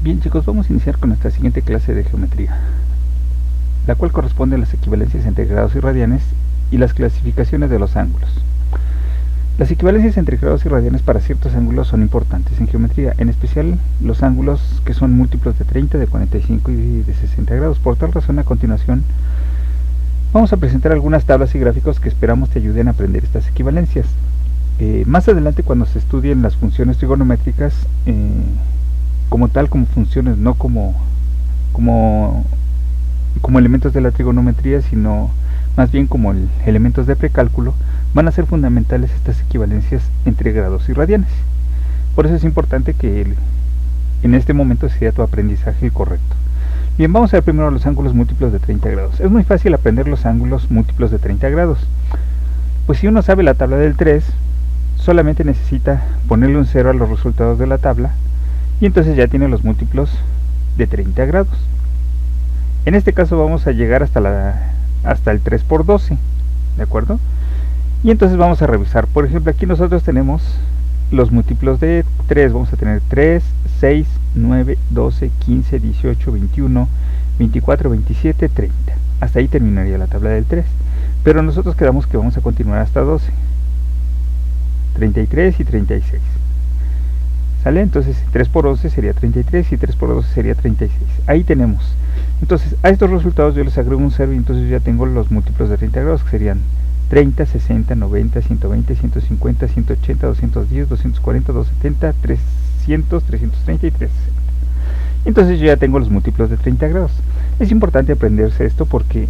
Bien chicos, vamos a iniciar con nuestra siguiente clase de geometría, la cual corresponde a las equivalencias entre grados y radianes y las clasificaciones de los ángulos. Las equivalencias entre grados y radianes para ciertos ángulos son importantes en geometría, en especial los ángulos que son múltiplos de 30, de 45 y de 60 grados. Por tal razón, a continuación vamos a presentar algunas tablas y gráficos que esperamos te ayuden a aprender estas equivalencias. Más adelante, cuando se estudien las funciones trigonométricas como tal, como funciones, no como elementos de la trigonometría, sino más bien como elementos de precálculo, van a ser fundamentales estas equivalencias entre grados y radianes. Por eso es importante que en este momento sea tu aprendizaje correcto. Bien, vamos a ver primero los ángulos múltiplos de 30 grados. Es muy fácil aprender los ángulos múltiplos de 30 grados. Pues si uno sabe la tabla del 3, solamente necesita ponerle un 0 a los resultados de la tabla y entonces ya tiene los múltiplos de 30 grados. En este caso vamos a llegar hasta el 3 por 12, ¿de acuerdo? Y entonces vamos a revisar. Por ejemplo, aquí nosotros tenemos los múltiplos de 3. Vamos a tener 3, 6, 9, 12, 15, 18, 21, 24, 27, 30. Hasta ahí terminaría la tabla del 3. Pero nosotros quedamos que vamos a continuar hasta 12. 33 y 36. ¿Sale? Entonces 3 por 11 sería 33 y 3 por 12 sería 36. Ahí tenemos. Entonces a estos resultados yo les agrego un 0 y entonces ya tengo los múltiplos de 30 grados, que serían 30, 60, 90, 120, 150, 180, 210, 240, 270, 300, 330 y 360. Entonces yo ya tengo los múltiplos de 30 grados. Es importante aprenderse esto porque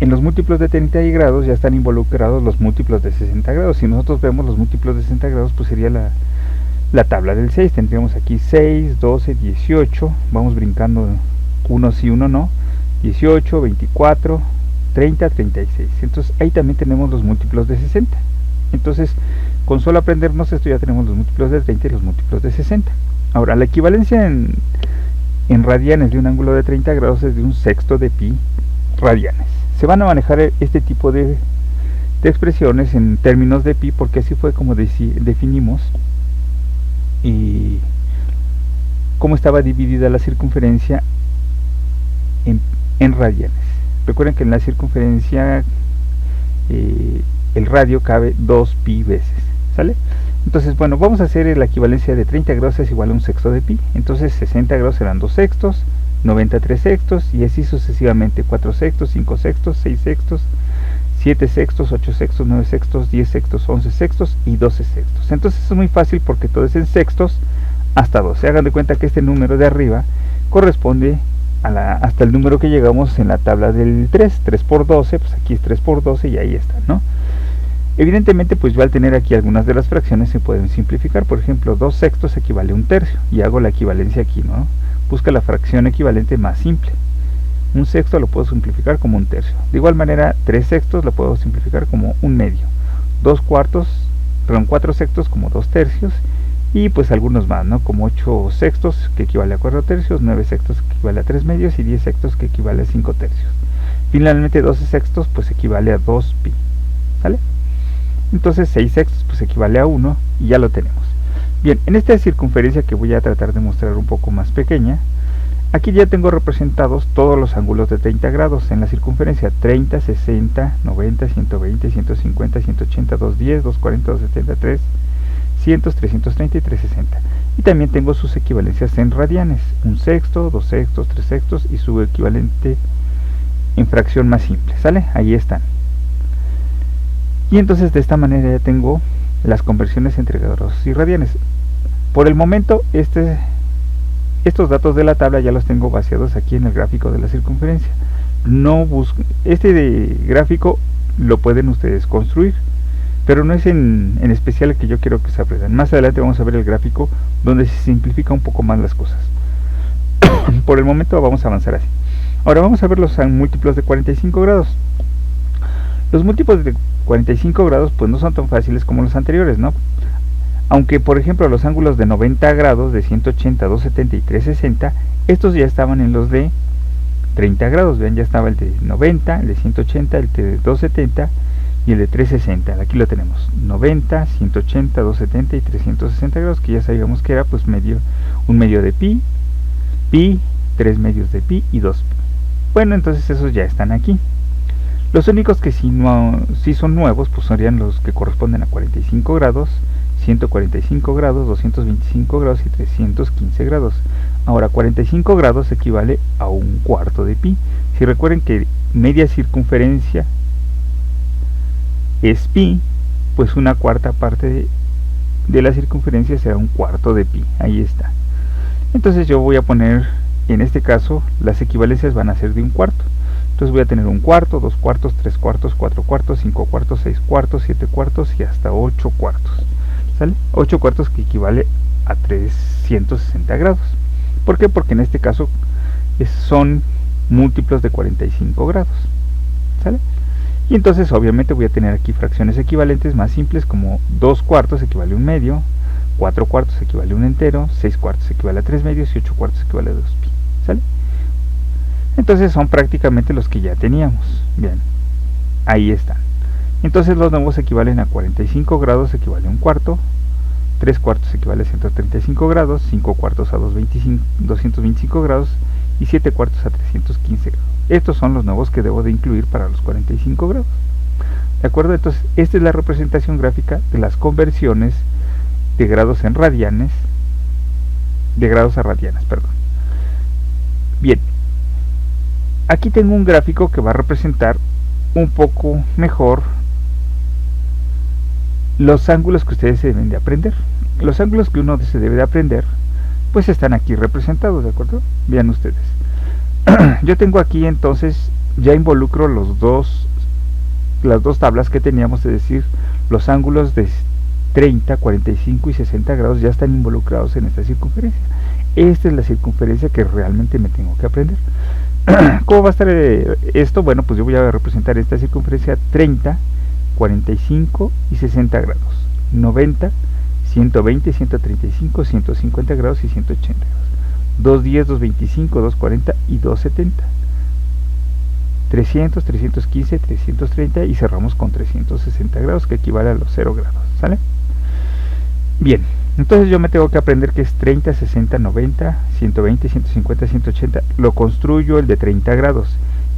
en los múltiplos de 30 grados ya están involucrados los múltiplos de 60 grados. Si nosotros vemos los múltiplos de 60 grados, pues sería la tabla del 6. Tendríamos aquí 6, 12, 18. Vamos brincando uno sí, uno no. 18, 24, 30, 36. Entonces ahí también tenemos los múltiplos de 60. Entonces con solo aprendernos esto ya tenemos los múltiplos de 30 y los múltiplos de 60. Ahora, la equivalencia en radianes de un ángulo de 30 grados es de un sexto de pi radianes. Se van a manejar este tipo de expresiones en términos de pi porque así fue como definimos y cómo estaba dividida la circunferencia en radianes. Recuerden que en la circunferencia el radio cabe 2 pi veces, ¿sale? Entonces, bueno, vamos a hacer la equivalencia de 30 grados es igual a un sexto de pi. Entonces 60 grados serán 2 sextos, 90 3 sextos y así sucesivamente, 4 sextos, 5 sextos, 6 sextos, 7 sextos, 8 sextos, 9 sextos, 10 sextos, 11 sextos y 12 sextos. Entonces es muy fácil porque todo es en sextos hasta 12. Hagan de cuenta que este número de arriba corresponde hasta el número que llegamos en la tabla del 3. 3 por 12, pues aquí es 3 por 12 y ahí está, ¿no? Evidentemente, pues yo al tener aquí algunas de las fracciones se pueden simplificar. Por ejemplo, 2 sextos equivale a un tercio y hago la equivalencia aquí, ¿no? Busca la fracción equivalente más simple. Un sexto lo puedo simplificar como un tercio. De igual manera, 3 sextos lo puedo simplificar como un medio. 4 sextos como 2 tercios. Y pues algunos más, ¿no? Como 8 sextos que equivale a 4 tercios, 9 sextos que equivale a 3 medios y 10 sextos que equivale a 5 tercios. Finalmente 12 sextos pues equivale a 2 pi. ¿Sale? Entonces 6 sextos pues equivale a 1 y ya lo tenemos. Bien, en esta circunferencia que voy a tratar de mostrar un poco más pequeña, aquí ya tengo representados todos los ángulos de 30 grados en la circunferencia: 30, 60, 90, 120, 150, 180, 210, 240, 270, 300, 330 y 360. Y también tengo sus equivalencias en radianes: un sexto, 2 sextos, 3 sextos y su equivalente en fracción más simple. ¿Sale? Ahí están. Y entonces de esta manera ya tengo las conversiones entre grados y radianes. Por el momento estos datos de la tabla ya los tengo vaciados aquí en el gráfico de la circunferencia. No busco este gráfico, lo pueden ustedes construir, pero no es en especial el que yo quiero que se aprendan. Más adelante vamos a ver el gráfico donde se simplifica un poco más las cosas. Por el momento vamos a avanzar así. Ahora vamos a ver los múltiplos de 45 grados. Los múltiplos de 45 grados pues no son tan fáciles como los anteriores, ¿no? Aunque por ejemplo los ángulos de 90 grados, de 180, 270 y 360, estos ya estaban en los de 30 grados. Vean, ya estaba el de 90, el de 180, el de 270 y el de 360. Aquí lo tenemos: 90, 180, 270 y 360 grados, que ya sabíamos que era pues un medio de pi pi, 3 medios de pi y 2 pi. Bueno, entonces esos ya están aquí. Los únicos que sí son nuevos, pues serían los que corresponden a 45 grados, 145 grados, 225 grados y 315 grados. Ahora, 45 grados equivale a un cuarto de pi. Si recuerden que media circunferencia es pi, pues una cuarta parte de la circunferencia será un cuarto de pi. Ahí está. Entonces yo voy a poner, en este caso, las equivalencias van a ser de un cuarto. Entonces voy a tener un cuarto, 2 cuartos, 3 cuartos, 4 cuartos, 5 cuartos, 6 cuartos, 7 cuartos y hasta 8 cuartos. ¿Sale? 8 cuartos que equivale a 360 grados. ¿Por qué? Porque en este caso son múltiplos de 45 grados. ¿Sale? Y entonces obviamente voy a tener aquí fracciones equivalentes más simples, como 2 cuartos equivale a un medio, 4 cuartos equivale a un entero, 6 cuartos equivale a 3 medios y 8 cuartos equivale a 2 pi. ¿Sale? Entonces son prácticamente los que ya teníamos. Bien, ahí están. Entonces los nuevos equivalen a 45 grados equivale a un cuarto, 3 cuartos equivale a 135 grados, 5 cuartos a 225 grados y 7 cuartos a 315 grados. Estos son los nuevos que debo de incluir para los 45 grados. ¿De acuerdo? Entonces esta es la representación gráfica de las conversiones de grados en radianes, de grados a radianes, perdón. Bien, aquí tengo un gráfico que va a representar un poco mejor los ángulos que ustedes se deben de aprender. Los ángulos que uno se debe de aprender, pues están aquí representados, ¿de acuerdo? Vean ustedes. Yo tengo aquí entonces, ya involucro las dos tablas que teníamos, es decir, los ángulos de 30, 45 y 60 grados ya están involucrados en esta circunferencia. Esta es la circunferencia que realmente me tengo que aprender. ¿Cómo va a estar esto? Bueno, pues yo voy a representar esta circunferencia 30, 45 y 60 grados, 90, 120, 135, 150 grados y 180 grados, 210, 225, 240 y 270, 300, 315, 330 y cerramos con 360 grados, que equivale a los 0 grados. ¿Sale? Bien, entonces yo me tengo que aprender que es 30, 60, 90, 120, 150, 180. Lo construyo el de 30 grados.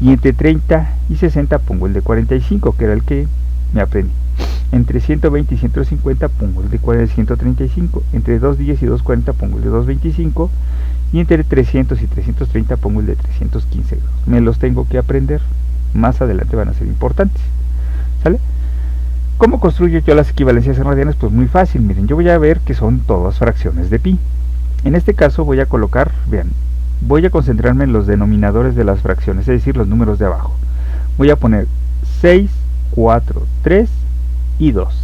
Y entre 30 y 60 pongo el de 45, que era el que me aprendí. Entre 120 y 150 pongo el de 135. Entre 210 y 240 pongo el de 225. Y entre 300 y 330 pongo el de 315 grados. Me los tengo que aprender. Más adelante van a ser importantes. ¿Sale? ¿Cómo construyo yo las equivalencias en radianes? Pues muy fácil. Miren, yo voy a ver que son todas fracciones de pi. En este caso voy a colocar, vean, voy a concentrarme en los denominadores de las fracciones, es decir, los números de abajo. Voy a poner 6, 4, 3 y 2.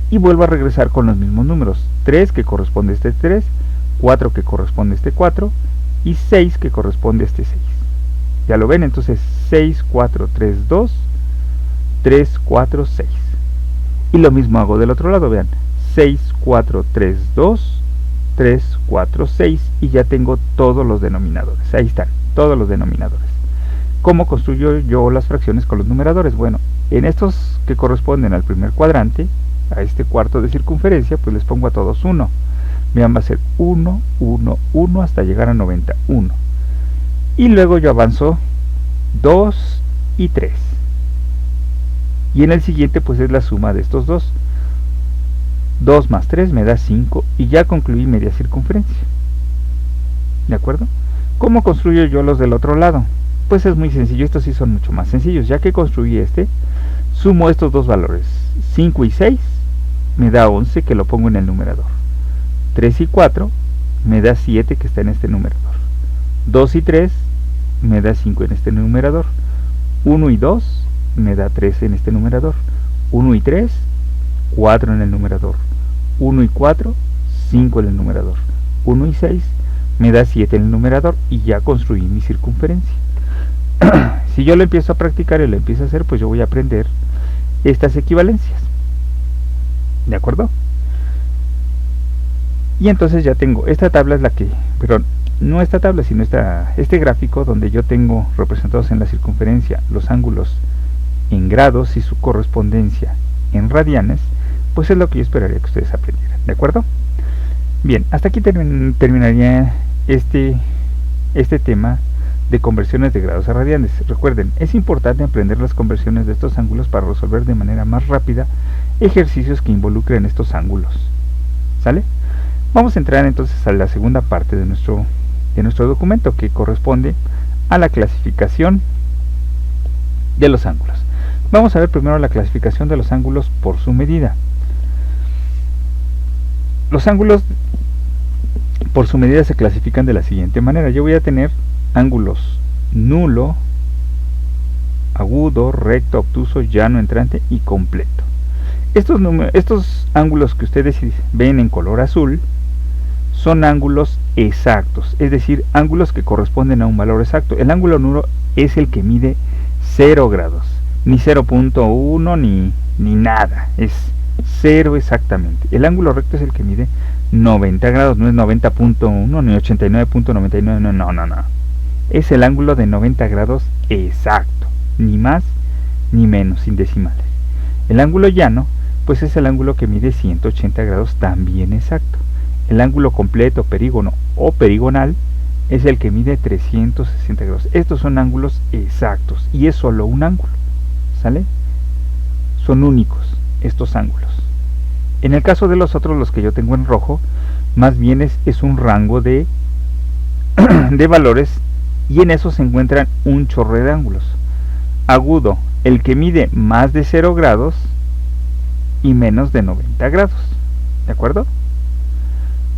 Y vuelvo a regresar con los mismos números. 3 que corresponde a este 3, 4 que corresponde a este 4 y 6 que corresponde a este 6. ¿Ya lo ven? Entonces 6, 4, 3, 2, 3, 4, 6. Y lo mismo hago del otro lado, vean, 6, 4, 3, 2, 3, 4, 6 y ya tengo todos los denominadores. Ahí están, todos los denominadores. ¿Cómo construyo yo las fracciones con los numeradores? Bueno, en estos que corresponden al primer cuadrante, a este cuarto de circunferencia, pues les pongo a todos 1. Vean, va a ser 1, 1, 1 hasta llegar a 91. Y luego yo avanzo 2 y 3. Y en el siguiente pues es la suma de estos dos. 2 más 3 me da 5 y ya concluí media circunferencia. ¿De acuerdo? ¿Cómo construyo yo los del otro lado? Pues es muy sencillo, estos sí son mucho más sencillos. Ya que construí este, sumo estos dos valores. 5 y 6 me da 11, que lo pongo en el numerador. 3 y 4 me da 7, que está en este numerador. 2 y 3 me da 5 en este numerador. 1 y 2 me da 3 en este numerador. 1 y 3, 4 en el numerador. 1 y 4, 5 en el numerador. 1 y 6 me da 7 en el numerador y ya construí mi circunferencia. Si yo lo empiezo a practicar y lo empiezo a hacer, pues yo voy a aprender estas equivalencias. ¿De acuerdo? Y entonces ya tengo, esta tabla es la que, perdón, no esta tabla, sino este gráfico donde yo tengo representados en la circunferencia los ángulos en grados y su correspondencia en radianes, pues es lo que yo esperaría que ustedes aprendieran. ¿De acuerdo? Bien, hasta aquí terminaría este este tema de conversiones de grados a radianes. Recuerden, es importante aprender las conversiones de estos ángulos para resolver de manera más rápida ejercicios que involucren estos ángulos. ¿Sale? Vamos a entrar entonces a la segunda parte de nuestro documento, que corresponde a la clasificación de los ángulos. Vamos a ver primero la clasificación de los ángulos por su medida. Los ángulos por su medida se clasifican de la siguiente manera. Yo voy a tener ángulos nulo, agudo, recto, obtuso, llano, entrante y completo. Estos ángulos que ustedes ven en color azul son ángulos exactos, es decir, ángulos que corresponden a un valor exacto. El ángulo nulo es el que mide 0 grados, ni 0.1 ni nada, es 0 exactamente. El ángulo recto es el que mide 90 grados, no es 90.1 ni 89.99, no. Es el ángulo de 90 grados exacto, ni más ni menos, sin decimales. El ángulo llano, pues es el ángulo que mide 180 grados, también exacto. El ángulo completo, perígono o perigonal es el que mide 360 grados. Estos son ángulos exactos y es solo un ángulo, ¿sale? Son únicos estos ángulos. En el caso de los otros, los que yo tengo en rojo, más bien es un rango de valores, y en eso se encuentran un chorro de ángulos. Agudo, el que mide más de 0 grados y menos de 90 grados, ¿de acuerdo?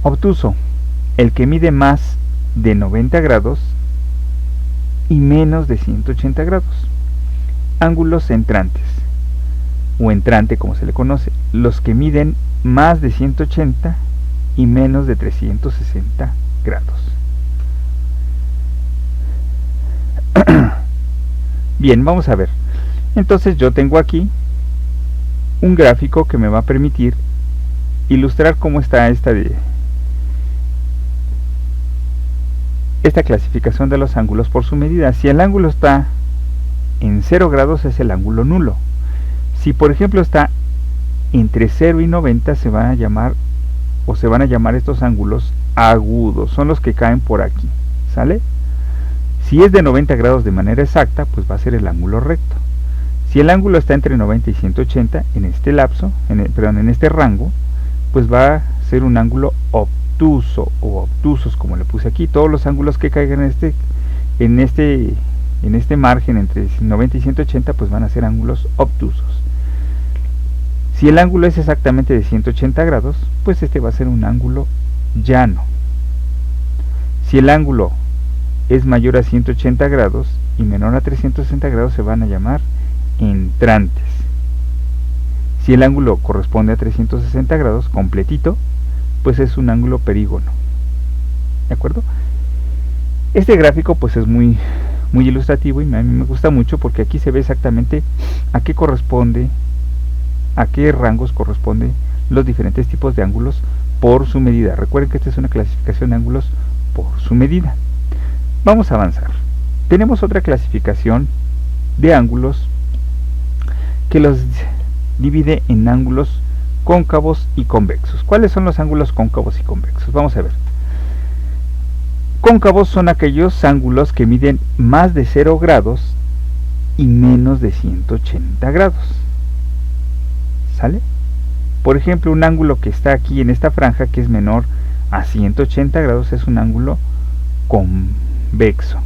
Obtuso, el que mide más de 90 grados y menos de 180 grados. Ángulos entrantes, o entrante como se le conoce, los que miden más de 180 y menos de 360 grados. Bien, vamos a ver. Entonces yo tengo aquí un gráfico que me va a permitir ilustrar cómo está esta clasificación de los ángulos por su medida. Si el ángulo está en 0 grados es el ángulo nulo. Si por ejemplo está entre 0 y 90 se van a llamar estos ángulos agudos, son los que caen por aquí, ¿sale? Si es de 90 grados de manera exacta, pues va a ser el ángulo recto. Si el ángulo está entre 90 y 180 en este lapso, en este rango, pues va a ser un ángulo obtuso o obtusos, como le puse aquí. Todos los ángulos que caigan en este margen entre 90 y 180 pues van a ser ángulos obtusos. Si el ángulo es exactamente de 180 grados, pues este va a ser un ángulo llano. Si el ángulo es mayor a 180 grados y menor a 360 grados se van a llamar entrantes. Si el ángulo corresponde a 360 grados completito, pues es un ángulo perígono, ¿de acuerdo? Este gráfico pues es muy ilustrativo y a mí me gusta mucho porque aquí se ve exactamente a qué rangos corresponden los diferentes tipos de ángulos por su medida. Recuerden que esta es una clasificación de ángulos por su medida. Vamos a avanzar. Tenemos otra clasificación de ángulos que los divide en ángulos cóncavos y convexos. ¿Cuáles son los ángulos cóncavos y convexos? Vamos a ver. Cóncavos son aquellos ángulos que miden más de 0 grados y menos de 180 grados. ¿Sale? Por ejemplo, un ángulo que está aquí en esta franja, que es menor a 180 grados, es un ángulo convexo.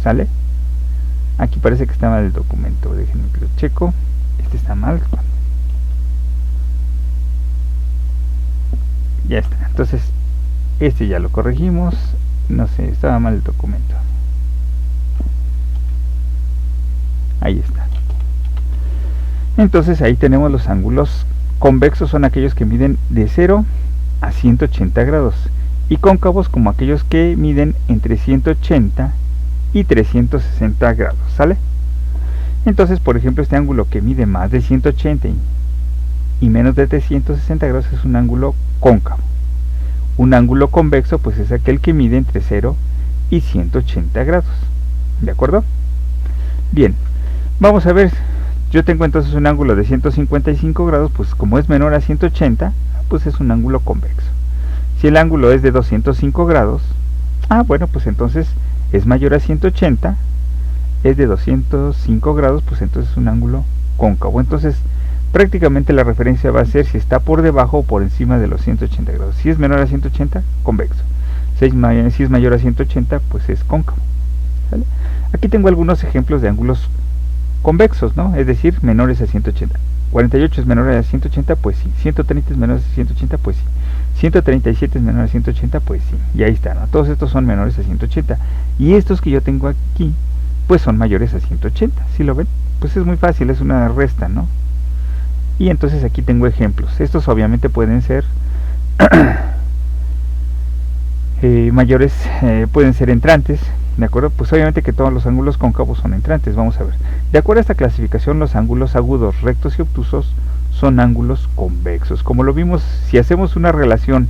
¿Sale? Aquí parece que está mal el documento, déjenme que lo checo. Este está mal. Ya está. Entonces, este ya lo corregimos. No sé, estaba mal el documento. Ahí está. Entonces ahí tenemos los ángulos convexos, son aquellos que miden de 0 a 180 grados. Y cóncavos como aquellos que miden entre 180 y 360 grados, ¿sale? Entonces, por ejemplo, este ángulo que mide más de 180 y menos de 360 grados es un ángulo cóncavo. Un ángulo convexo pues es aquel que mide entre 0 y 180 grados, ¿de acuerdo? Bien, vamos a ver. Yo tengo entonces un ángulo de 155 grados, pues como es menor a 180, pues es un ángulo convexo. Si el ángulo es de 205 grados, Ah, bueno, pues entonces es mayor a 180, es de 205 grados, pues entonces es un ángulo cóncavo. Entonces prácticamente la referencia va a ser si está por debajo o por encima de los 180 grados. Si es menor a 180, convexo. Si es mayor a 180, pues es cóncavo. ¿Sale? Aquí tengo algunos ejemplos de ángulos convexos, ¿no? Es decir, menores a 180. 48 es menor a 180, pues sí. 130 es menor a 180, pues sí. 137 es menor a 180, pues sí. Y ahí está, ¿no? Todos estos son menores a 180. Y estos que yo tengo aquí, pues son mayores a 180. ¿Sí lo ven? Pues es muy fácil, es una resta, ¿no? Y entonces aquí tengo ejemplos. Estos obviamente pueden ser mayores, pueden ser entrantes. ¿De acuerdo? Pues obviamente que todos los ángulos cóncavos son entrantes. Vamos a ver. De acuerdo a esta clasificación, los ángulos agudos, rectos y obtusos son ángulos convexos. Como lo vimos, si hacemos una relación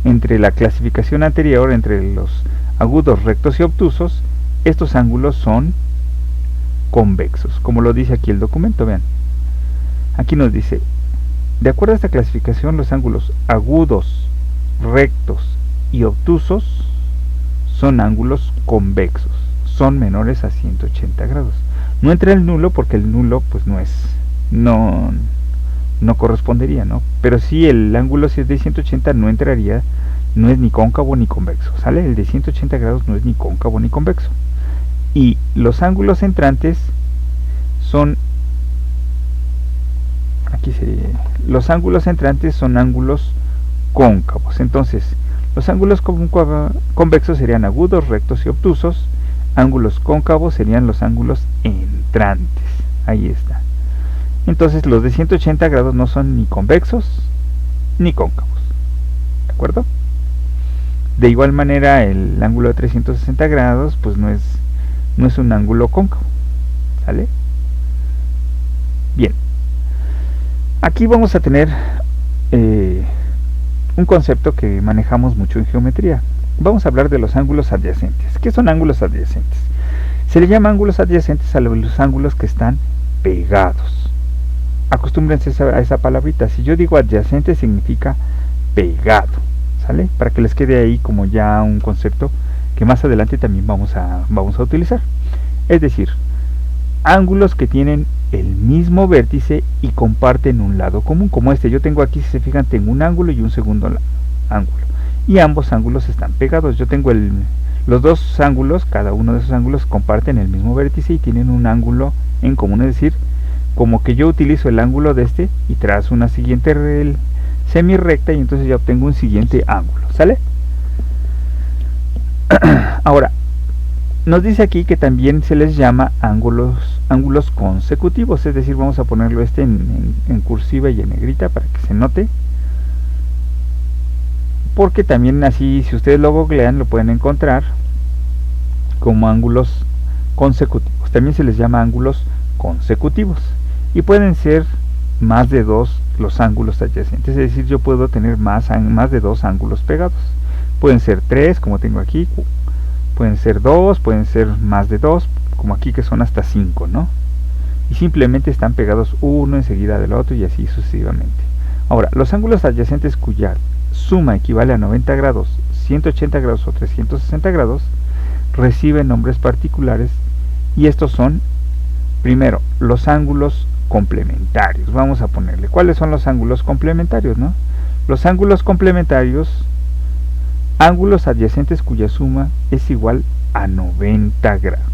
entre la clasificación anterior, entre los agudos, rectos y obtusos, estos ángulos son convexos, como lo dice aquí el documento. Vean, aquí nos dice, de acuerdo a esta clasificación, los ángulos agudos, rectos y obtusos son ángulos convexos, son menores a 180 grados. No entra el nulo porque el nulo pues no correspondería, ¿no? Pero si el ángulo si es de 180 no entraría, no es ni cóncavo ni convexo, ¿sale? El de 180 grados no es ni cóncavo ni convexo. Y los ángulos entrantes son, aquí sería, los ángulos entrantes son ángulos cóncavos. Entonces, los ángulos convexos serían agudos, rectos y obtusos. Ángulos cóncavos serían los ángulos entrantes. Ahí está. Entonces los de 180 grados no son ni convexos ni cóncavos. ¿De acuerdo? De igual manera el ángulo de 360 grados pues no es un ángulo cóncavo. ¿Sale? Bien. Aquí vamos a tener un concepto que manejamos mucho en geometría. Vamos a hablar de los ángulos adyacentes. ¿Qué son ángulos adyacentes? Se le llama ángulos adyacentes a los ángulos que están pegados. Acostúmbrense a esa palabrita. Si yo digo adyacente significa pegado, ¿sale? Para que les quede ahí como ya un concepto que más adelante también vamos a utilizar. Es decir, ángulos que tienen el mismo vértice y comparten un lado común, como este. Yo tengo aquí, si se fijan, tengo un ángulo y un segundo ángulo, y ambos ángulos están pegados. Yo tengo los dos ángulos, cada uno de esos ángulos comparten el mismo vértice y tienen un ángulo en común, es decir, como que yo utilizo el ángulo de este y trazo una siguiente semi-recta y entonces ya obtengo un siguiente ángulo, ¿sale? Ahora, nos dice aquí que también se les llama ángulos consecutivos, es decir, vamos a ponerlo en cursiva y en negrita para que se note, porque también así, si ustedes lo googlean, lo pueden encontrar como ángulos consecutivos. También se les llama ángulos consecutivos y pueden ser más de dos los ángulos adyacentes, es decir, yo puedo tener más de dos ángulos pegados. Pueden ser 3, como tengo aquí, pueden ser 2, pueden ser más de 2, como aquí que son hasta 5, ¿no? Y simplemente están pegados uno enseguida del otro y así sucesivamente. Ahora, los ángulos adyacentes cuya suma equivale a 90 grados, 180 grados o 360 grados, reciben nombres particulares y estos son, primero, los ángulos complementarios. Vamos a ponerle, ¿cuáles son los ángulos complementarios, no? Los ángulos complementarios, ángulos adyacentes cuya suma es igual a 90 grados,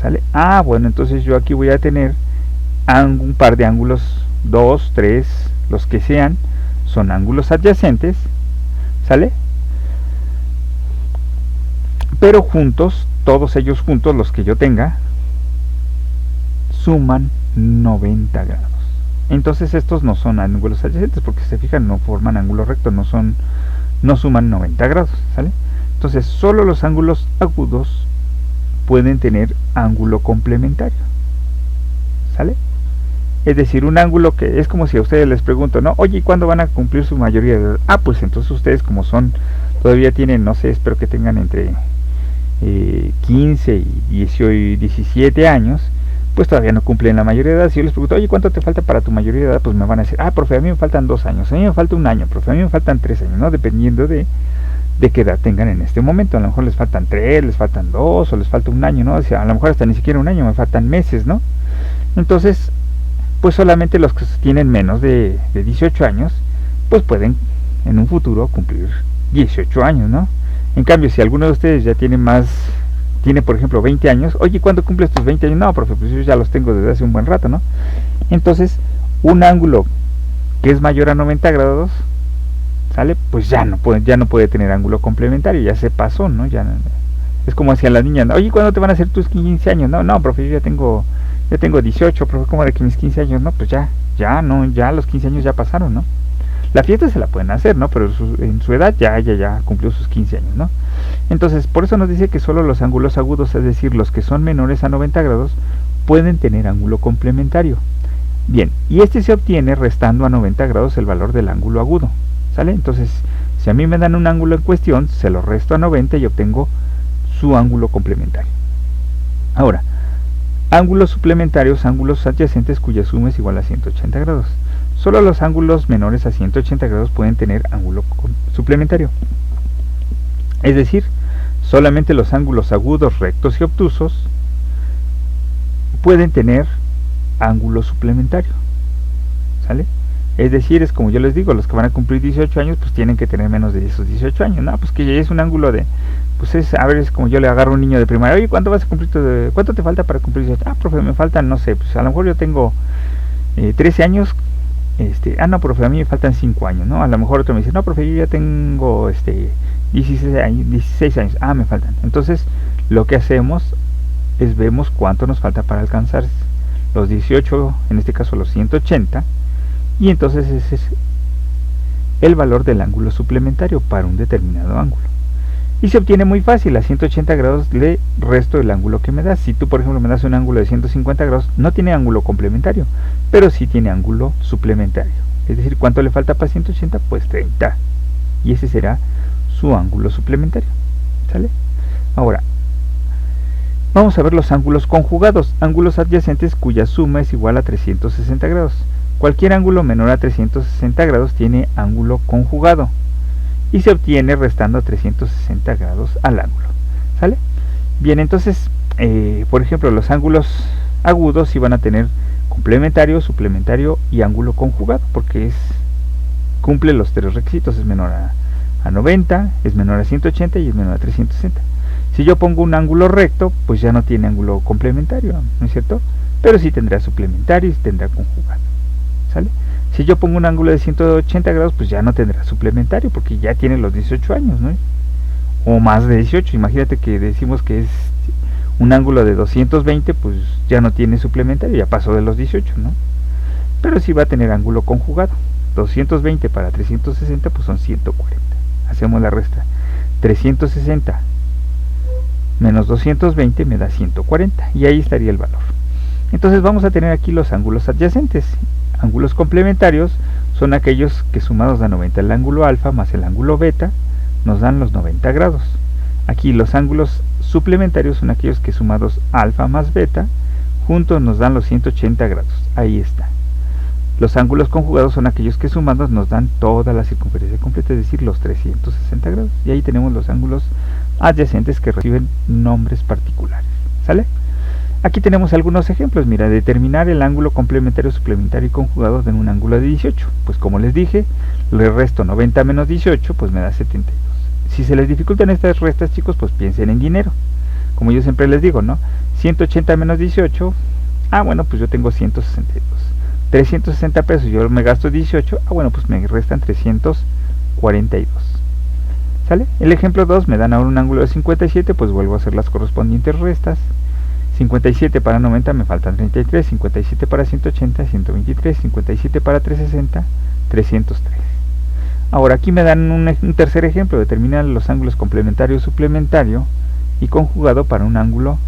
¿sale? Ah, bueno, entonces yo aquí voy a tener un par de ángulos, 2, 3, los que sean, son ángulos adyacentes, ¿sale? Pero juntos, todos ellos juntos, los que yo tenga, suman 90 grados. Entonces estos no son ángulos adyacentes, porque si se fijan no forman ángulo recto, no suman 90 grados, ¿sale? Entonces solo los ángulos agudos pueden tener ángulo complementario, ¿sale? Es decir, un ángulo que es como si a ustedes les pregunto, ¿no? Oye, ¿y cuándo van a cumplir su mayoría de edad? Ah, pues entonces ustedes como todavía tienen, no sé, espero que tengan entre 15 y 18 y 17 años, pues todavía no cumplen la mayoría de edad. Si yo les pregunto, oye, ¿cuánto te falta para tu mayoría de edad? Pues me van a decir, ah, profe, a mí me faltan 2 años, a mí me falta 1 año, profe, a mí me faltan 3 años, ¿no? Dependiendo de de qué edad tengan en este momento. A lo mejor les faltan 3, les faltan 2 o les falta un año, ¿no? O sea, a lo mejor hasta ni siquiera un año, me faltan meses, ¿no? Entonces, pues solamente los que tienen menos de 18 años, pues pueden en un futuro cumplir 18 años, ¿no? En cambio, si alguno de ustedes ya tiene por ejemplo 20 años, oye, ¿cuándo cumples tus 20 años? No, profe, pues yo ya los tengo desde hace un buen rato, ¿no? Entonces, un ángulo que es mayor a 90 grados, ¿sale? Pues ya no puede tener ángulo complementario, ya se pasó, ¿no? Ya es como hacían las niñas, ¿no? Oye, ¿cuándo te van a hacer tus 15 años? No, profe, yo ya tengo 18, profe, ¿cómo de que mis 15 años? No, pues ya los 15 años ya pasaron, ¿no? La fiesta se la pueden hacer, ¿no? Pero en su edad ya cumplió sus 15 años, ¿no? Entonces, por eso nos dice que solo los ángulos agudos, es decir, los que son menores a 90 grados, pueden tener ángulo complementario. Bien, y este se obtiene restando a 90 grados el valor del ángulo agudo, ¿sale? Entonces, si a mí me dan un ángulo en cuestión, se lo resto a 90 y obtengo su ángulo complementario. Ahora, ángulos suplementarios, ángulos adyacentes cuya suma es igual a 180 grados. Solo los ángulos menores a 180 grados pueden tener ángulo suplementario. Es decir, solamente los ángulos agudos, rectos y obtusos pueden tener ángulo suplementario, ¿sale? Es decir, es como yo les digo, los que van a cumplir 18 años pues tienen que tener menos de esos 18 años, ¿no? Pues que ya es un ángulo de, pues es, a ver, es como yo le agarro a un niño de primaria, oye, ¿cuánto vas a cumplir? ¿Cuánto te falta para cumplir 18? Ah, profe, me faltan, no sé, pues a lo mejor yo tengo 13 años, no, profe, a mí me faltan 5 años, ¿no? A lo mejor otro me dice, no, profe, yo ya tengo 16 años, me faltan. Entonces, lo que hacemos es vemos cuánto nos falta para alcanzar los 18, en este caso los 180, y entonces ese es el valor del ángulo suplementario para un determinado ángulo. Y se obtiene muy fácil, a 180 grados le resto el ángulo que me das. Si tú, por ejemplo, me das un ángulo de 150 grados, no tiene ángulo complementario, pero sí tiene ángulo suplementario. Es decir, ¿cuánto le falta para 180? Pues 30. Y ese será su ángulo suplementario. ¿Sale? Ahora, vamos a ver los ángulos conjugados, ángulos adyacentes cuya suma es igual a 360 grados. Cualquier ángulo menor a 360 grados tiene ángulo conjugado y se obtiene restando 360 grados al ángulo. ¿Sale? Bien, entonces, por ejemplo, los ángulos agudos sí van a tener complementario, suplementario y ángulo conjugado, porque cumple los tres requisitos, es menor a 90, es menor a 180 y es menor a 360. Si yo pongo un ángulo recto, pues ya no tiene ángulo complementario, ¿no es cierto? Pero sí tendrá suplementario y tendrá conjugado. ¿Sale? Si yo pongo un ángulo de 180 grados, pues ya no tendrá suplementario, porque ya tiene los 18 años, ¿no? O más de 18, imagínate que decimos que es un ángulo de 220, pues ya no tiene suplementario, ya pasó de los 18, ¿no? Pero sí va a tener ángulo conjugado. 220 para 360, pues son 140. Hacemos la resta. 360 menos 220 me da 140, y ahí estaría el valor. Entonces vamos a tener aquí los ángulos adyacentes. Ángulos complementarios son aquellos que sumados a 90 el ángulo alfa más el ángulo beta nos dan los 90 grados. Aquí los ángulos suplementarios son aquellos que sumados alfa más beta juntos nos dan los 180 grados. Ahí está. Los ángulos conjugados son aquellos que sumados nos dan toda la circunferencia completa, es decir, los 360 grados. Y ahí tenemos los ángulos adyacentes que reciben nombres particulares. ¿Sale? Aquí tenemos algunos ejemplos. Mira, determinar el ángulo complementario, suplementario y conjugado de un ángulo de 18. Pues como les dije, le resto 90 menos 18, pues me da 72. Si se les dificultan estas restas, chicos, pues piensen en dinero. Como yo siempre les digo, ¿no? 180 menos 18, bueno, pues yo tengo 162. 360 pesos, yo me gasto 18, bueno, pues me restan 342. ¿Sale? El ejemplo 2, me dan ahora un ángulo de 57, pues vuelvo a hacer las correspondientes restas. 57 para 90 me faltan 33, 57 para 180, 123, 57 para 360, 303. Ahora aquí me dan un tercer ejemplo, determinar los ángulos complementario, suplementario y conjugado para un ángulo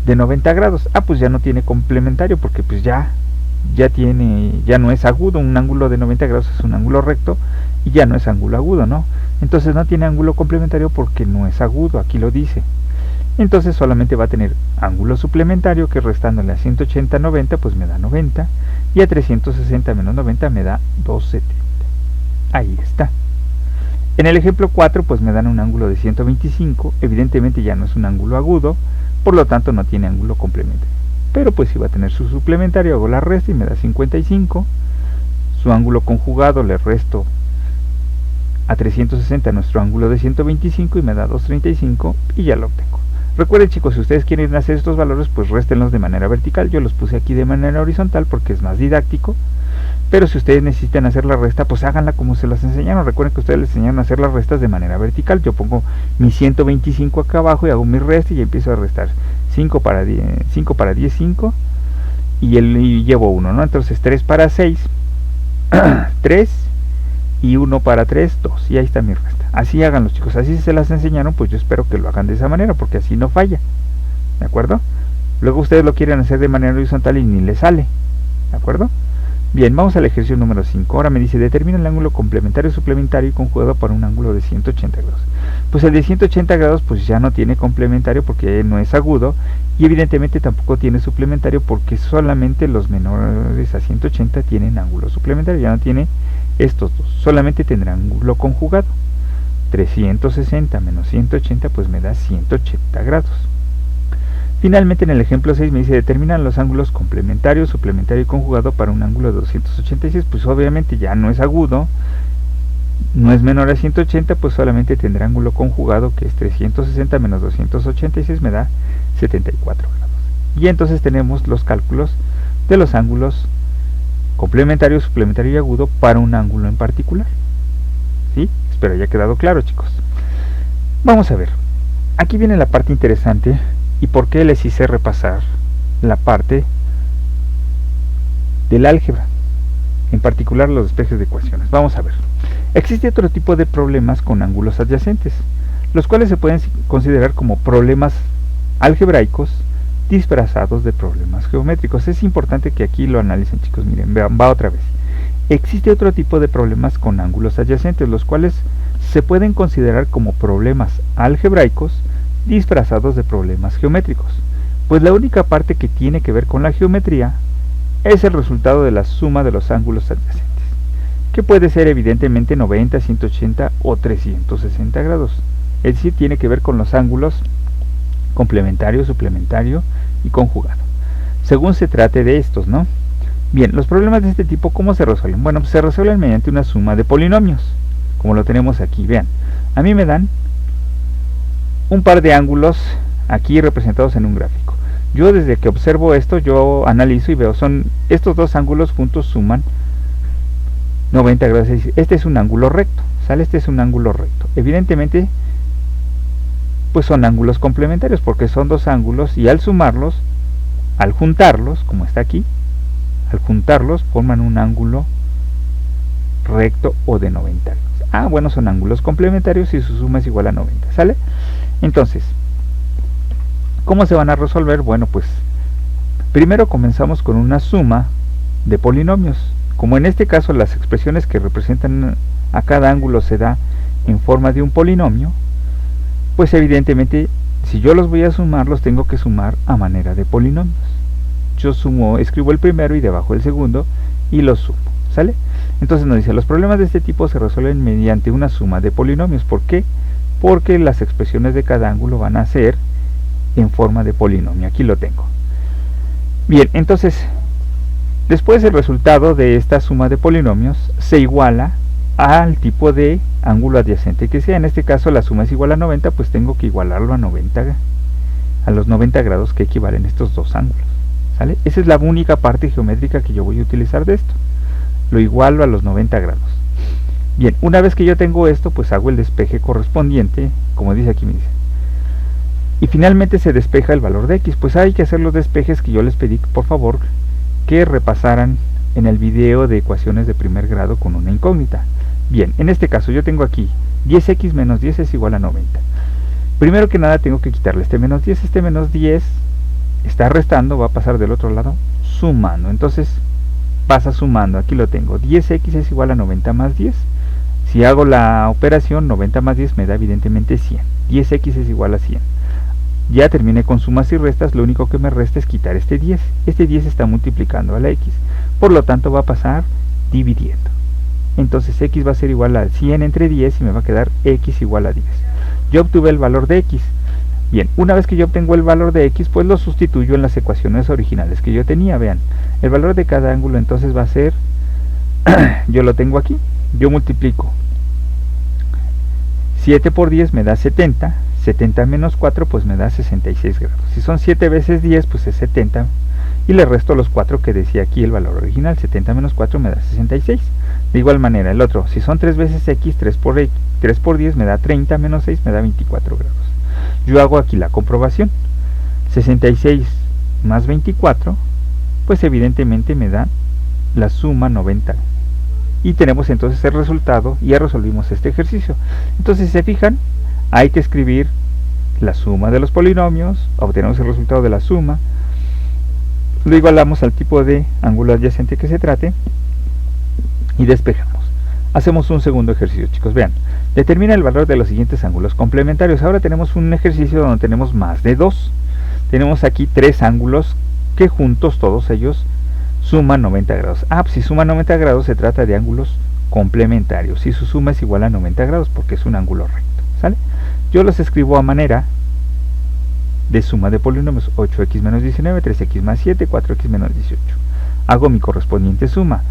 de 90 grados. Pues ya no tiene complementario porque pues ya no es agudo. Un ángulo de 90 grados es un ángulo recto y ya no es ángulo agudo, ¿no? Entonces no tiene ángulo complementario porque no es agudo, aquí lo dice. Entonces solamente va a tener ángulo suplementario que restándole a 180 90 pues me da 90 y a 360 menos 90 me da 270. Ahí está. En el ejemplo 4 pues me dan un ángulo de 125, evidentemente ya no es un ángulo agudo, por lo tanto no tiene ángulo complementario. Pero pues si va a tener su suplementario, hago la resta y me da 55. Su ángulo conjugado le resto a 360 nuestro ángulo de 125 y me da 235 y ya lo obtengo. Recuerden, chicos, si ustedes quieren hacer estos valores, pues réstenlos de manera vertical. Yo los puse aquí de manera horizontal porque es más didáctico. Pero si ustedes necesitan hacer la resta, pues háganla como se las enseñaron. Recuerden que ustedes les enseñaron a hacer las restas de manera vertical. Yo pongo mi 125 acá abajo y hago mi resta y empiezo a restar 5 para 10, 5 y llevo 1, ¿no? Entonces 3 para 6, 3 y 1 para 3, 2. Y ahí está mi resta. Así háganlos, chicos. Así se las enseñaron, pues yo espero que lo hagan de esa manera porque así no falla. ¿De acuerdo? Luego ustedes lo quieren hacer de manera horizontal y ni les sale. ¿De acuerdo? Bien, vamos al ejercicio número 5. Ahora me dice, determina el ángulo complementario, suplementario y conjugado para un ángulo de 180 grados. Pues el de 180 grados pues ya no tiene complementario porque no es agudo, y evidentemente tampoco tiene suplementario porque solamente los menores a 180 tienen ángulo suplementario, ya no tiene estos dos, solamente tendrá ángulo conjugado. 360 menos 180 pues me da 180 grados. Finalmente en el ejemplo 6 me dice, determinan los ángulos complementario, suplementario y conjugado para un ángulo de 286, pues obviamente ya no es agudo, no es menor a 180, pues solamente tendrá ángulo conjugado, que es 360 menos 286 me da 74 grados. Y entonces tenemos los cálculos de los ángulos complementario, suplementario y agudo para un ángulo en particular. ¿Sí? Espero haya quedado claro, chicos. Vamos a ver. Aquí viene la parte interesante. ¿Y por qué les hice repasar la parte del álgebra? En particular los despejes de ecuaciones. Vamos a ver. Existe otro tipo de problemas con ángulos adyacentes, los cuales se pueden considerar como problemas algebraicos disfrazados de problemas geométricos. Es importante que aquí lo analicen, chicos. Miren, vean, va otra vez. Existe otro tipo de problemas con ángulos adyacentes, los cuales se pueden considerar como problemas algebraicos disfrazados de problemas geométricos, pues la única parte que tiene que ver con la geometría es el resultado de la suma de los ángulos adyacentes, que puede ser evidentemente 90, 180 o 360 grados, es decir, tiene que ver con los ángulos complementario, suplementario y conjugado, según se trate de estos, ¿no? Bien, los problemas de este tipo, ¿cómo se resuelven? Bueno, pues se resuelven mediante una suma de polinomios, como lo tenemos aquí. Vean, a mí me dan un par de ángulos aquí representados en un gráfico. Yo desde que observo esto, yo analizo y veo, son estos dos ángulos juntos suman 90 grados. Este es un ángulo recto, ¿sale? Este es un ángulo recto. Evidentemente, pues son ángulos complementarios porque son dos ángulos y al sumarlos, al juntarlos, como está aquí, al juntarlos forman un ángulo recto o de 90 grados. Ah, bueno, son ángulos complementarios y su suma es igual a 90, ¿sale? Entonces, ¿cómo se van a resolver? Bueno, pues primero comenzamos con una suma de polinomios. Como en este caso las expresiones que representan a cada ángulo se da en forma de un polinomio, pues evidentemente si yo los voy a sumar, los tengo que sumar a manera de polinomios. Yo sumo, escribo el primero y debajo el segundo y los sumo, ¿sale? Entonces nos dice, los problemas de este tipo se resuelven mediante una suma de polinomios. ¿Por qué? Porque las expresiones de cada ángulo van a ser en forma de polinomio. Aquí lo tengo. Bien, entonces, después el resultado de esta suma de polinomios se iguala al tipo de ángulo adyacente que sea. En este caso la suma es igual a 90, pues tengo que igualarlo a 90, a los 90 grados que equivalen estos dos ángulos, ¿sale? Esa es la única parte geométrica que yo voy a utilizar de esto. Lo igualo a los 90 grados. Bien, una vez que yo tengo esto, pues hago el despeje correspondiente, como dice aquí, me dice. Y finalmente se despeja el valor de x. Pues hay que hacer los despejes que yo les pedí, por favor, que repasaran en el video de ecuaciones de primer grado con una incógnita. Bien, en este caso yo tengo aquí 10x menos 10 es igual a 90. Primero que nada tengo que quitarle este menos 10. Este menos 10 está restando, va a pasar del otro lado sumando. Entonces pasa sumando, aquí lo tengo. 10x es igual a 90 más 10. Si hago la operación, 90 más 10 me da evidentemente 100. 10x es igual a 100. Ya terminé con sumas y restas, lo único que me resta es quitar este 10. Este 10 está multiplicando a la x. Por lo tanto va a pasar dividiendo. entonces x va a ser igual a 100 entre 10 y me va a quedar x igual a 10. Yo obtuve el valor de x. Bien, una vez que yo obtengo el valor de x, pues lo sustituyo en las ecuaciones originales que yo tenía. Vean, el valor de cada ángulo entonces va a ser, yo lo tengo aquí, yo multiplico 7 por 10 me da 70, 70 menos 4 pues me da 66 grados. Si son 7 veces 10 pues es 70 y le resto los 4 que decía aquí el valor original, 70 menos 4 me da 66. De igual manera el otro, si son 3 veces x, 3 por 10 me da 30 menos 6 me da 24 grados. Yo hago aquí la comprobación, 66 más 24 pues evidentemente me da la suma 90. Y tenemos entonces el resultado y ya resolvimos este ejercicio. Entonces, si se fijan, hay que escribir la suma de los polinomios, obtenemos el resultado de la suma, lo igualamos al tipo de ángulo adyacente que se trate y despejamos. Hacemos un segundo ejercicio, chicos. Vean, determina el valor de los siguientes ángulos complementarios. Ahora tenemos un ejercicio donde tenemos más de 2. Tenemos aquí 3 ángulos que juntos todos ellos suman 90 grados. Pues si suman 90 grados se trata de ángulos complementarios. Si su suma es igual a 90 grados porque es un ángulo recto. ¿Sale? Yo los escribo a manera de suma de polinomios. 8x menos 19, 3x más 7, 4x menos 18. Hago mi correspondiente suma.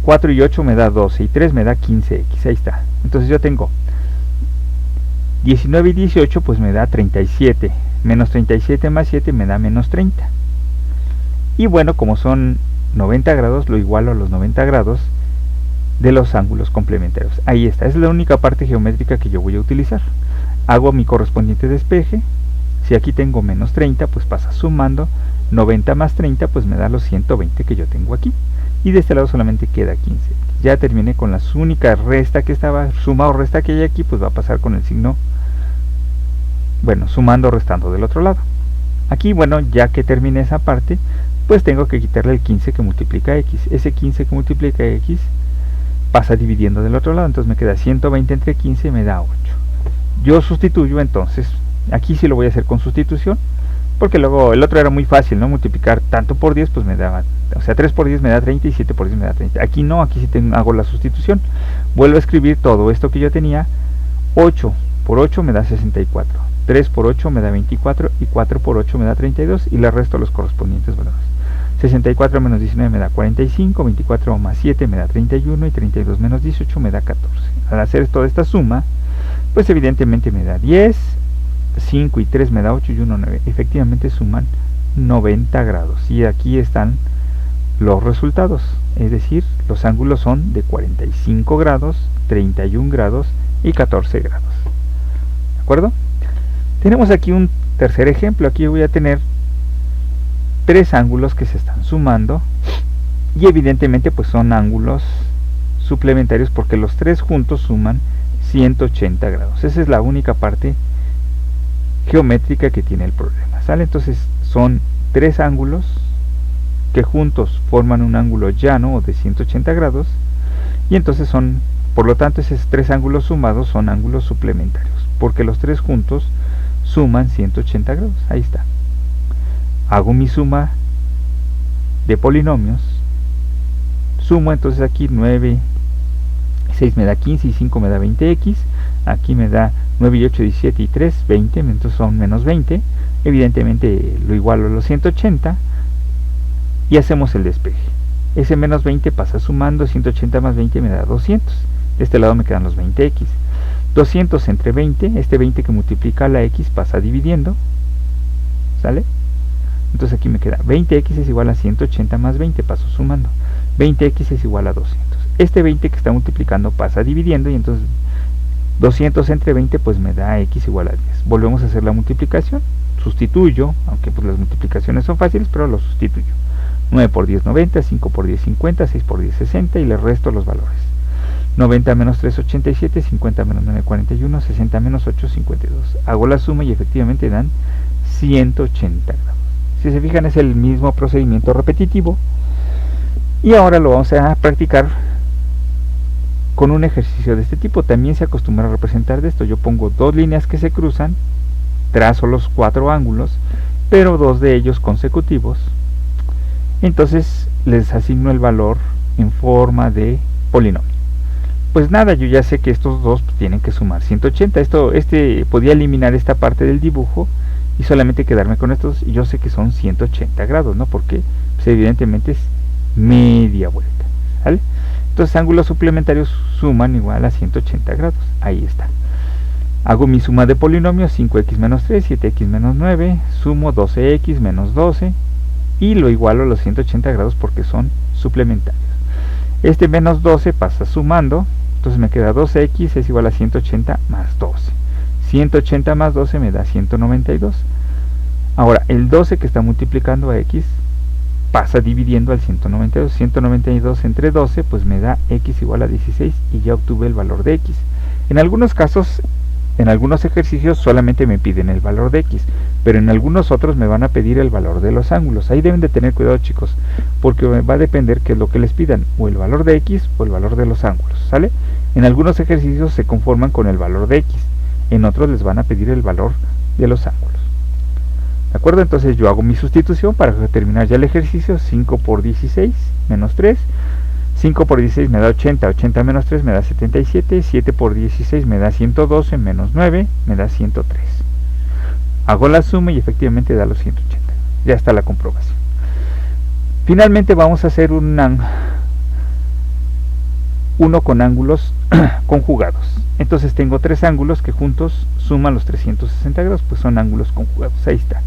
4 y 8 me da 12 y 3 me da 15x. Ahí está. Entonces yo tengo 19 y 18 pues me da 37. Menos 37 más 7 me da menos 30. Y bueno, como son 90 grados, lo igualo a los 90 grados de los ángulos complementarios. Ahí está, es la única parte geométrica que yo voy a utilizar. Hago mi correspondiente despeje. Si aquí tengo menos 30, pues pasa sumando. 90 más 30, pues me da los 120 que yo tengo aquí. Y de este lado solamente queda 15. Ya terminé con la única resta que estaba, suma o resta que hay aquí, pues va a pasar con el signo, bueno, sumando o restando del otro lado. Aquí, bueno, ya que terminé esa parte, pues tengo que quitarle el 15 que multiplica x. Ese 15 que multiplica x pasa dividiendo del otro lado, entonces me queda 120 entre 15 y me da 8. Yo sustituyo entonces, aquí sí lo voy a hacer con sustitución, porque luego el otro era muy fácil, ¿no? Multiplicar tanto por 10, pues me daba, o sea, 3 por 10 me da 30 y 7 por 10 me da 30. Aquí no, aquí sí hago la sustitución. Vuelvo a escribir todo esto que yo tenía. 8 por 8 me da 64. 3 por 8 me da 24 y 4 por 8 me da 32 y le resto los correspondientes valores. 64 menos 19 me da 45, 24 más 7 me da 31 y 32 menos 18 me da 14. Al hacer toda esta suma, pues evidentemente me da 10, 5 y 3 me da 8 y 1, 9. Efectivamente suman 90 grados. Y aquí están los resultados. Es decir, los ángulos son de 45 grados, 31 grados y 14 grados. ¿De acuerdo? Tenemos aquí un tercer ejemplo. Aquí voy a tener 3 ángulos que se están sumando. Y evidentemente pues son ángulos suplementarios porque los 3 juntos suman 180 grados. Esa es la única parte geométrica que tiene el problema, ¿sale? Entonces son 3 ángulos que juntos forman un ángulo llano o de 180 grados y entonces son, por lo tanto esos 3 ángulos sumados son ángulos suplementarios porque los 3 juntos suman 180 grados. Ahí está. Hago mi suma de polinomios, sumo entonces aquí 9, 6 me da 15 y 5 me da 20x, aquí me da 9 y 8, 17 y 3, 20, entonces son menos 20, evidentemente lo igualo a los 180 y hacemos el despeje. Ese menos 20 pasa sumando, 180 más 20 me da 200, de este lado me quedan los 20x, 200 entre 20, este 20 que multiplica la x pasa dividiendo, ¿sale? Entonces aquí me queda 20x es igual a 180 más 20, paso sumando, 20x es igual a 200. Este 20 que está multiplicando pasa dividiendo y entonces 200 entre 20 pues me da x igual a 10. Volvemos a hacer la multiplicación, sustituyo, aunque pues las multiplicaciones son fáciles, pero lo sustituyo. 9 por 10, 90, 5 por 10, 50, 6 por 10, 60 y le resto los valores. 90 menos 3, 87, 50 menos 9, 41, 60 menos 8, 52. Hago la suma y efectivamente dan 180 grados. Si se fijan es el mismo procedimiento repetitivo y ahora lo vamos a practicar con un ejercicio de este tipo. También se acostumbra a representar de esto. Yo pongo 2 líneas que se cruzan, trazo los 4 ángulos, pero 2 de ellos consecutivos. Entonces les asigno el valor en forma de polinomio. Pues nada, yo ya sé que estos dos tienen que sumar 180. Podía eliminar esta parte del dibujo y solamente quedarme con estos, y yo sé que son 180 grados, ¿no? Porque pues evidentemente es media vuelta, ¿vale? Entonces ángulos suplementarios suman igual a 180 grados, ahí está. Hago mi suma de polinomios, 5x menos 3, 7x menos 9, sumo 12x menos 12 y lo igualo a los 180 grados porque son suplementarios. Este menos 12 pasa sumando, entonces me queda 2x es igual a 180 más 12. 180 más 12 me da 192. Ahora, el 12 que está multiplicando a x pasa dividiendo al 192. 192 entre 12 pues me da x igual a 16 y ya obtuve el valor de x. En algunos casos, en algunos ejercicios solamente me piden el valor de x, pero en algunos otros me van a pedir el valor de los ángulos. Ahí deben de tener cuidado, chicos, porque va a depender qué es lo que les pidan, o el valor de x o el valor de los ángulos, ¿sale? En algunos ejercicios se conforman con el valor de x, en otros les van a pedir el valor de los ángulos. ¿De acuerdo? Entonces yo hago mi sustitución para terminar ya el ejercicio. 5 por 16 menos 3. 5 por 16 me da 80, 80 menos 3 me da 77, 7 por 16 me da 112, menos 9 me da 103. Hago la suma y efectivamente da los 180. Ya está la comprobación. Finalmente vamos a hacer uno con ángulos conjugados. Entonces tengo tres ángulos que juntos suman los 360 grados, pues son ángulos conjugados. Ahí está.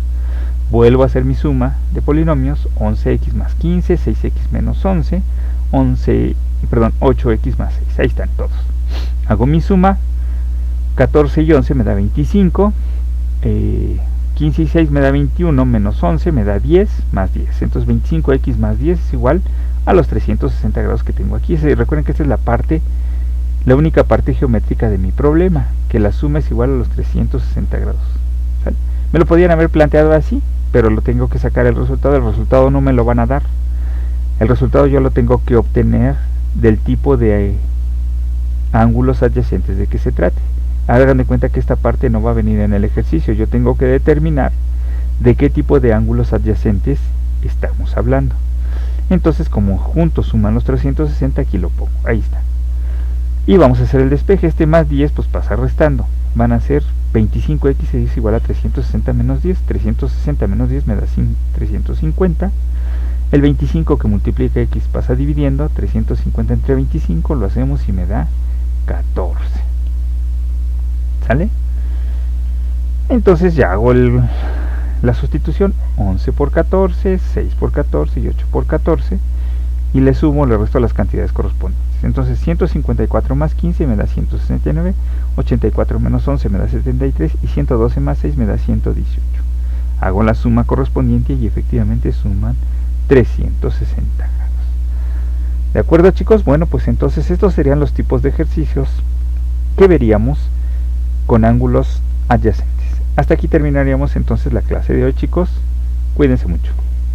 Vuelvo a hacer mi suma de polinomios, 11x más 15, 6x menos 11, 8x más 6, ahí están todos. Hago mi suma, 14 y 11 me da 25, 15 y 6 me da 21, menos 11 me da 10, más 10. Entonces 25x más 10 es igual a los 360 grados que tengo aquí. Recuerden que esta es la única parte geométrica de mi problema, que la suma es igual a los 360 grados. ¿Sale? Me lo podían haber planteado así, pero lo tengo que sacar el resultado no me lo van a dar. El resultado yo lo tengo que obtener del tipo de ángulos adyacentes de que se trate. Hagan de cuenta que esta parte no va a venir en el ejercicio, yo tengo que determinar de qué tipo de ángulos adyacentes estamos hablando. Entonces, como juntos suman los 360, aquí lo pongo, ahí está. Y vamos a hacer el despeje. Este más 10 pues pasa restando, van a ser 25x es igual a 360 menos 10, 360 menos 10 me da 350. El 25 que multiplica x pasa dividiendo, 350 entre 25 lo hacemos y me da 14. ¿Sale? Entonces ya hago la sustitución, 11 por 14, 6 por 14 y 8 por 14, y le sumo, le resto las cantidades correspondientes. Entonces 154 más 15 me da 169, 84 menos 11 me da 73 y 112 más 6 me da 118. Hago la suma correspondiente y efectivamente suman 360 grados. ¿De acuerdo, chicos? Bueno, pues entonces estos serían los tipos de ejercicios que veríamos con ángulos adyacentes. Hasta aquí terminaríamos entonces la clase de hoy, chicos. Cuídense mucho.